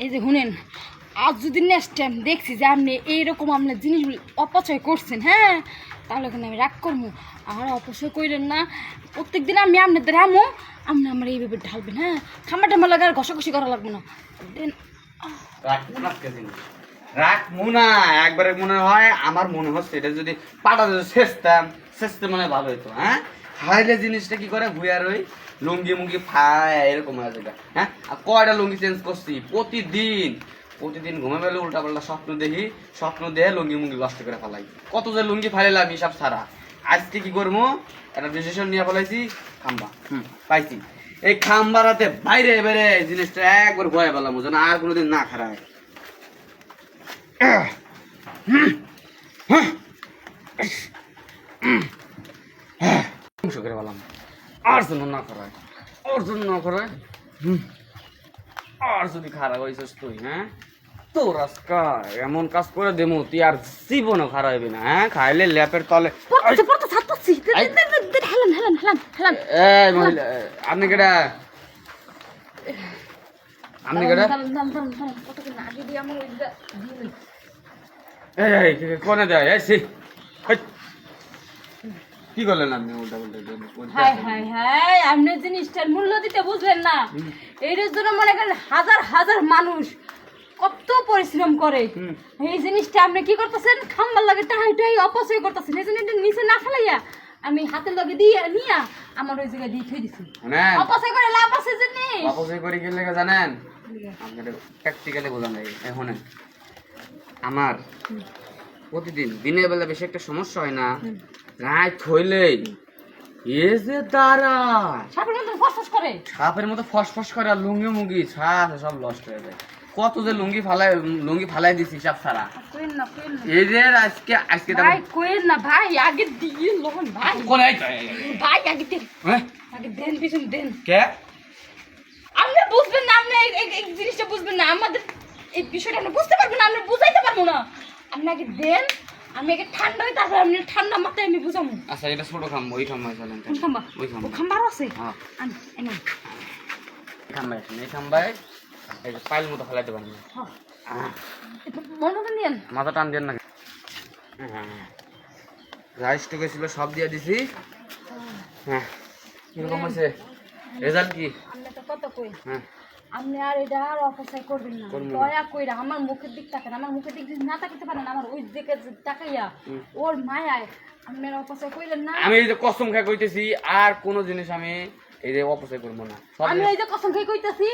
এই যে শুনেন, আজ যদি নেক্সট টাইম দেখছি যে আপনি এইরকম আপনার জিনিসগুলি অপচয় করছেন, হ্যাঁ, তাহলে কিন্তু আমি রাগ করবো। আর অপচয় করেন না, প্রত্যেক দিন আমি আপনাদের আমো, আপনি আমার এইভাবে ঢালবেন, হ্যাঁ, খামা টামা লাগে আর ঘষাঘষি করা লাগবে না। দেন রাখবো না, একবারে মনে হয় আমার মনে হচ্ছে এটা যদি পাটা যদি শেষতে মনে হয় ভালো হইতো। হ্যাঁ, হাইলে জিনিসটা কি করে ভুয়ার ওই লুঙ্গি মুঙ্গি ফায় এরকম আছে। হ্যাঁ, আর কয়টা লুঙ্গি চেঞ্জ করছি প্রতিদিন ঘুমে পেলে উল্টা পাল্টা স্বপ্ন দেখে লুঙ্গি মুঙ্গি নষ্ট করে ফেলাই। কত যে লুঙ্গি ফাইলাম হিসাব ছাড়া। আজকে কি করবো, একটা ডিসিশন নিয়ে ফেলাইছি, খাম্বা পাইছি। এই খাম্বারাতে বাইরে বেড়ে জিনিসটা একবার ভয় পেলাম যেন আর কোনোদিন না খারায়। করে বললাম আর জন্য না করায়, ওর জন্য না করায়। আর যদি খারাপ হয়েছিস তুই, হ্যাঁ, তোর আজকা এমন কাজ করে দেবো তুই আর জীবনও খারাপ হবি না। হ্যাঁ, খাইলে ল্যাপের তলে। আপনি কেটা কোনে দেয় কি করলেন আপনি? উল্টা আপনি জিনিসটার মূল্য দিতে বুঝলেন না। এইটার জন্য মনে করেন হাজার হাজার মানুষ কত পরিশ্রম করে। এই জিনিসটা আপনি কি করতেছেন, খাম্বার লাগে টাহাই অপচয় করতেছেন। এই জন্য নিচে না ফেলাইয়া আমি হাতের লগে দিয়ে নিয়া আমার ওই জায়গায় দিয়ে থই দিছি। অপচয় করে লাভ আছে জিনিস। অপচয় করে কি লেগে জানেন? আপনাদের প্র্যাকটিক্যালি বোঝা নাই। এখন আমার প্রতিদিন দিনের বেলা বেশি একটা সমস্যা হয় না, রাত হইলেই সাপের মতো ফসফস করে আর লুঙ্গি মুঙ্গি সব লস্ট হয়ে যায়। কত যে লুঙ্গি ফালাই দিছি সব সারা। এই যে আজকে ভাই কইেন না ভাই, আগে দিয়ে লোন ভাই, ভাই আগে দেন, আগে দেন পিছন দেন। কে আপনি বুঝবেন না, আপনি এই জিনিসটা বুঝবেন না, আমাদের এই বিষয়টা আপনি বুঝতে পারবেন না, আমরা বুঝাইতে পারবো না। আপনি আগে দেন, আমি আগে ঠান্ডা হই, তারপর আপনি ঠান্ডা মাথায় আমি বুঝাবো। আচ্ছা, এটা ছোট খাম, ওই খাম্বা চলেন। কোন খাম্বা? ওই খাম্বা আছে। হ্যাঁ, এনে খাম্বাই এই খাম্বাই এই যে পাইল মতো ফেলাইতে পারেন। হ্যাঁ, মনে নিয়েন, মাথা টান দেন না। রাইস টুকে ছিল সব দিয়ে দিছি। হ্যাঁ, কিরকম আছে রেজাল্ট? কি আপনি তো কত কই, হ্যাঁ, আপনি আর এটা আর অপচয় করবেন না। দয়া কইরা আমার মুখের দিক তাকান, আমার মুখের দিক যদি না তাকাতে পারেন, আমার ওই দিকে তাকাইয়া ওর মায়ায় আপনি আর অপচয় কইলেন না। আমি এই যে কসম খাই কইতেছি আর কোন জিনিস আমি এই যে অপচয় করবো না। আমি এই যে কসম খাই কইতেছি,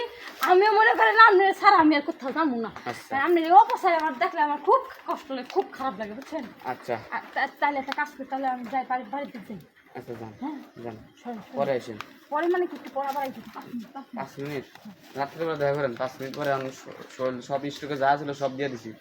আমিও মনে করেন আপনি ছাড়া আমি আর কোথাও যাবো না। আপনি এই অপচয় আমার দেখলে আমার খুব কষ্ট লাগে, খুব খারাপ লাগে, বুঝছেন? আচ্ছা, তাহলে একটা কাজ করি, তাহলে আমি যাই বাড়িতে যাই। আচ্ছা, যান যান, সরি পরে আসেন। পরে মানে কি একটু পড়া বাড়াই 5 মিনিট রাত্রেবেলা দেখা করেন, 5 মিনিট পরে আমি সব স্টকে যা ছিল সব দিয়ে দিছি।